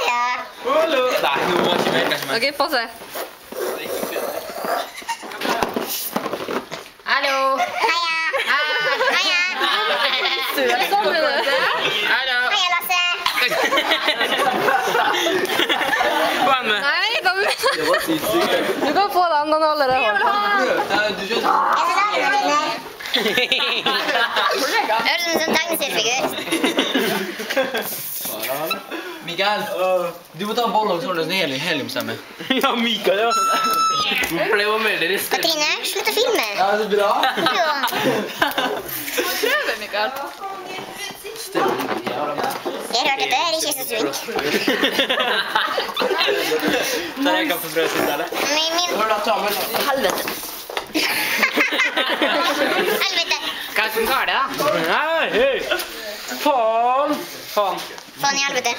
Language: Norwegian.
Ja. Hallo. Nei, nå var ikke mer, kanskje mer. Ok, få se. Hallo. Heia. Heia. Sånn blir det. Hallo. Heia, Lasse. Kom med. Nei, da blir det. Det var sykt sykt. Du kan få den, den holder det. Nei, du skjønner. Høres ut som en tegneserifigur. Mikael, du må ta en bolle og så har du en heliumstemme. Ja, Mikael, ja. For det var mer det riste. Katrine, slutt å filme. Ja, det er bra. Jo. Prøve, Mikael. Jeg hørte det, er ikke så sunt. Så jeg kan få prøve sitt der. Min... Hør da, ta med da. Helvete. Helvete. Hva som tar det, da? Nei, hei. Faen. Faen. Faen i helvete.